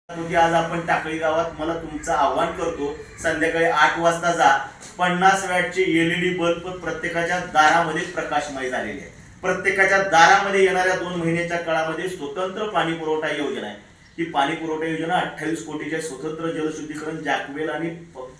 आज आपण टाकळी गावात मला तुमचं आव्हान करतो, संध्याकाळी 8 वाजता जा. 50 वॅटचे एलईडी बल्ब प्रत्येकाच्या दारामध्ये प्रकाशमय झालेले आहे. प्रत्येकाच्या दारामध्ये येणाऱ्या 2 महिन्याच्या काळामध्ये स्वतंत्र पाणी पुरवठा योजना आहे. ही पाणी पुरवठा योजना 28 कोटीच्या स्वतंत्र जलशुद्धीकरण जॅकवेल आणि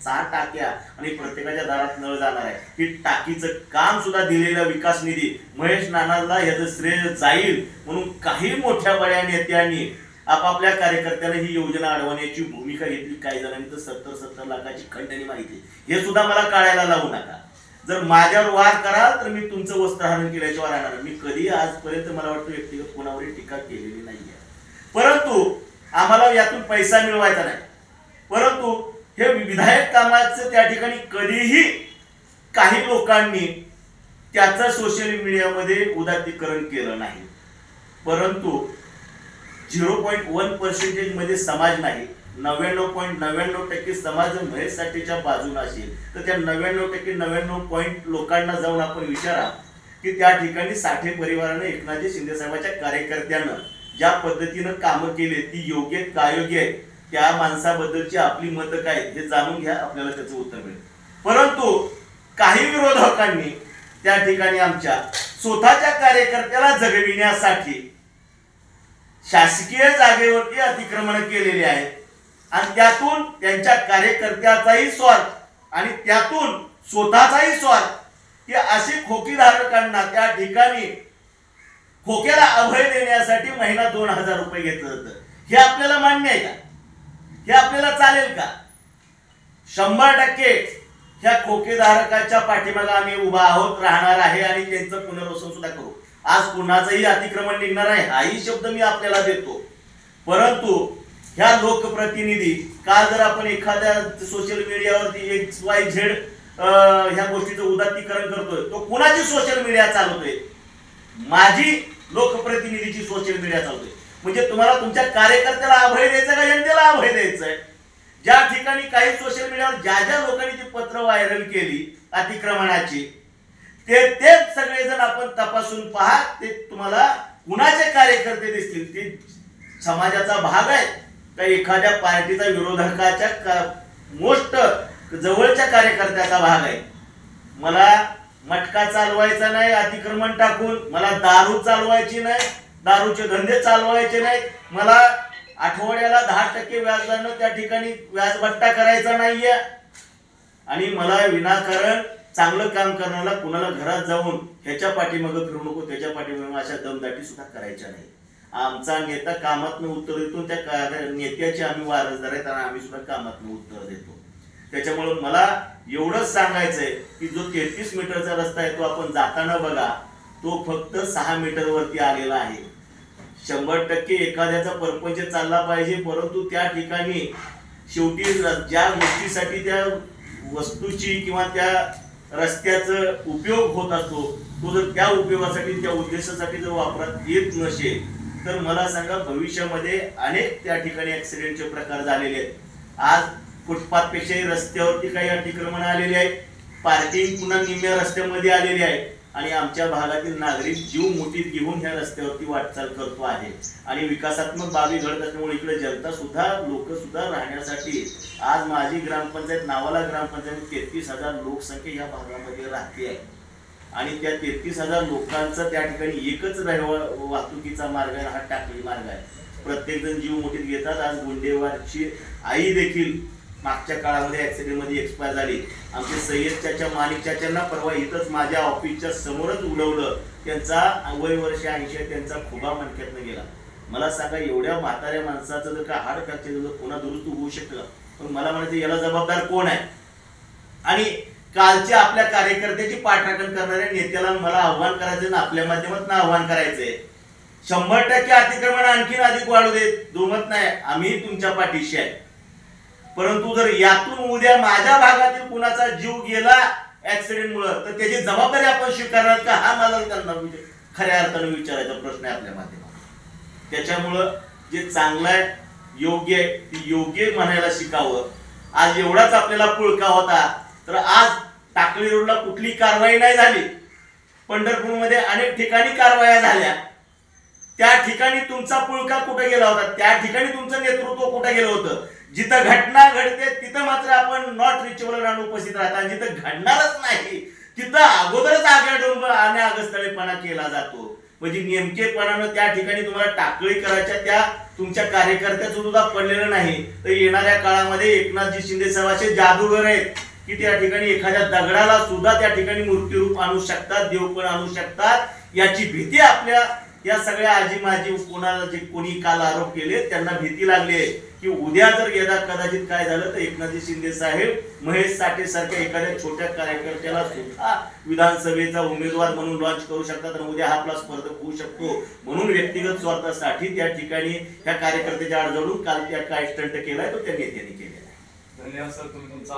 6 टाक्या आणि प्रत्येकाच्या दारात नळ जाणार आहे. ही टाकीचं काम सुद्धा दिलेला विकास निधी महेश नानाला याचं श्रेय जाईल म्हणून काही मोठ्या बड्या नेत्यांनी आपापल्या कार्यकर्त्यांना ही योजना अडवण्याची भूमिका घेतली. काही जणांनी तर 70 लाखाची खंडणी माहिती, हे सुद्धा मला काढायला लावू नका. जर माझ्यावर वार कराल तर मी तुमचं वस्त्रहरण केल्याशिवाय राहणार. मी कधी आजपर्यंत मला वाटतं व्यक्तिगत कोणावरही टीका केलेली नाहीये. परंतु आम्हाला यातून पैसा मिळवायचा नाही. परंतु हे विधायक कामाचं त्या ठिकाणी कधीही काही लोकांनी त्याचं सोशल मीडियामध्ये उदात्तीकरण केलं नाही. परंतु 0.1% मध्ये समाज नाही, 99.99% समाज महेशसाठीच्या बाजूला असेल तर त्या 99% लोकांना जाऊन आपण विचारा की त्या ठिकाणी साठे परिवारानं एकनाथ शिंदे साहेबांच्या कार्यकर्त्यांना ज्या पद्धतीनं कामं केले ती योग्य कायोग्य आहे. त्या माणसाबद्दलची आपली मतं काय हे जाणून घ्या, आपल्याला त्याचं उत्तर मिळेल. परंतु काही विरोधकांनी त्या ठिकाणी आमच्या स्वतःच्या कार्यकर्त्याला जगविण्यासाठी शासकीय जागेवरती अतिक्रमण केलेले आहेत आणि त्यातून त्यांच्या कार्यकर्त्याचाही स्वार्थ आणि त्यातून स्वतःचाही स्वार्थ, की असे खोकीधारकांना त्या ठिकाणी खोक्याला अभय देण्यासाठी महिना 2000 रुपये घेतलं जातं. हे आपल्याला मान्य आहे का? हे आपल्याला चालेल का? 100% ह्या खोकेधारकाच्या पाठीमागे आम्ही उभा आहोत, राहणार आहे आणि त्यांचं पुनर्वसन सुद्धा करू. आज कुणाचंही अतिक्रमण निघणार आहे हाही शब्द मी आपल्याला देतो. परंतु ह्या लोकप्रतिनिधी काल जर आपण एखाद्या सोशल मीडियावरती XYZ ह्या गोष्टीचं उदात्तीकरण करतोय, तो कुणाची सोशल मीडिया चालवतोय? माझी लोकप्रतिनिधीची सोशल मीडिया चालवतोय. म्हणजे तुम्हाला तुमच्या कार्यकर्त्याला अभय द्यायचं का जनतेला अभय द्यायचंय? ज्या ठिकाणी काही सोशल मीडियावर ज्या ज्या लोकांनी ती पत्र व्हायरल केली अतिक्रमणाची, ते सगळेजण आपण तपासून पहा. ते तुम्हाला कुणाचे कार्यकर्ते दिसतील, ते समाजाचा भाग आहे का एखाद्या पार्टीचा विरोधकाच्या मोस्ट जवळच्या कार्यकर्त्याचा भाग आहे? मला मटका चालवायचा नाही अतिक्रमण टाकून, मला दारू चालवायची नाही, दारूचे धंदे चालवायचे नाही, मला आठवड्याला 10% व्याजानं त्या ठिकाणी व्याजभट्टा करायचा नाहीये आणि मला विनाकारण चांगलं काम करण्याला कुणाला घरात जाऊन ह्याच्या पाठीमागे फिरू नको त्याच्या पाठीमागे अशा दमदाटी सुद्धा करायच्या नाही. आमचा नेता कामातनं उत्तर देतो, त्या नेत्याचे आम्ही वारसदार आहेत आणि आम्ही सुद्धा कामातनं उत्तर देतो. त्याच्यामुळे मला एवढंच सांगायचंय की जो 33 मीटरचा रस्ता आहे तो आपण जाताना बघा, तो फक्त 6 मीटरवरती आलेला आहे. 100% एखाद्याचा परपंच चालला पाहिजे, परंतु त्या ठिकाणी शेवटी ज्या गोष्टीसाठी त्या वस्तूची किंवा त्या रस्त्याचा उपयोग होत असतो, तो जर त्या उपयोगासाठी त्या उद्देशासाठी जर वापरात येत नसेल तर मला सांगा भविष्यामध्ये अनेक त्या ठिकाणी ऍक्सिडेंटचे प्रकार झालेले आहेत. आज फुटपाथ पेक्षाही रस्त्यावरती काही अतिक्रमण आलेले आहेत, पार्किंग पुन्हा निम्म्या रस्त्यामध्ये आलेली आहे आणि आमच्या भागातील नागरिक जीव मुठीत घेऊन ह्या रस्त्यावरती वाटचाल करतो आहे. आणि विकासात्मक बाबी घडत असल्यामुळे इकडे जनता सुद्धा लोक सुद्धा राहण्यासाठी आज माझी ग्रामपंचायत नावाला ग्रामपंचायत 33,000 लोकसंख्या या भागामध्ये राहते आहे आणि त्या 33,000 लोकांचा त्या ठिकाणी एकच वाहतुकीचा मार्ग आहे, हा टाकळी मार्ग आहे. प्रत्येक जण जीव मुठीत घेतात. आज गुंडेवारची आई देखील मागच्या काळामध्ये ऍक्सिडेंट मध्ये एक्सपायर झाली. आमचे सय्यद चाचा माणिक चाचांना परवा इथंच माझ्या ऑफिसच्या समोरच उडवलं. त्यांचा वय वर्ष 80 आहे, त्यांचा खुबा मणक्यातनं गेला. मला सांगा एवढ्या म्हाताऱ्या माणसाचं जर का हार्ट फ्रॅक्चर जर पुन्हा दुरुस्त होऊ शकतं, पण मला म्हणायचं याला जबाबदार कोण आहे? आणि कालच्या आपल्या कार्यकर्त्याची पाठराखण करणाऱ्या नेत्याला मला आव्हान करायचं ना, आपल्या माध्यमातून आव्हान करायचंय, 100% अतिक्रमण आणखीन अधिक वाढू देत, दुमत नाही, आम्ही तुमच्या पाठीशी आहे. परंतु जर यातून उद्या माझ्या भागातील कुणाचा जीव गेला ऍक्सिडेंट मुळे तर त्याची जबाबदारी आपण स्वीकारणार का? हा मला त्यांना खऱ्या अर्थाने विचारायचा प्रश्न आहे आपल्या माध्यमात. त्याच्यामुळं जे चांगलं आहे योग्य आहे ते योग्य म्हणायला शिकावं. आज एवढाच आपल्याला पुळका होता तर आज टाकळी रोडला कुठली कारवाई नाही झाली, पंढरपूरमध्ये अनेक ठिकाणी कारवाया झाल्या. त्या ठिकाणी तुमचा पुळका कुठे गेला होता, त्या ठिकाणी तुमचं नेतृत्व कुठे गेलं होतं. जिथं घटना घडते तिथं मात्र आपण नॉट रिचेबल राहून उपस्थित राहता, आणि जिथं घडणारच नाही तिथं अगोदरच आगळडोंब आणि आगस्तळेपणा केला जातो. म्हणजे नेमकेपणानं त्या ठिकाणी तुम्हाला टाकळी करायच्या त्या तुमच्या कार्यकर्त्याचं सुद्धा पडलेलं नाही. तर येणाऱ्या काळामध्ये एकनाथजी शिंदे साहेबांचे जादूगर आहेत की त्या ठिकाणी एखाद्या दगडाला सुद्धा त्या ठिकाणी मूर्तीरूप आणू शकतात, देव पण आणू शकतात. याची भीती आपल्या या सगळ्या आजी माजी कोणाला जे कोणी काल आरोप केले त्यांना भीती लागली आहे की उद्या जर यदा कदाचित काय झालं तर एकनाथजी शिंदे साहेब महेश साठे सारख्या एखाद्या छोट्या कार्यकर्त्याला सुद्धा विधानसभेचा उमेदवार म्हणून लॉन्च करू शकतात आणि उद्या हा आपला स्पर्धक होऊ शकतो. म्हणून व्यक्तिगत स्वार्थासाठी त्या ठिकाणी ह्या कार्यकर्त्याच्या आड जोडून काल त्या काय स्टंट केलाय तो त्या नेत्यांनी केलेला आहे. धन्यवाद सर, तुम्ही तुमचा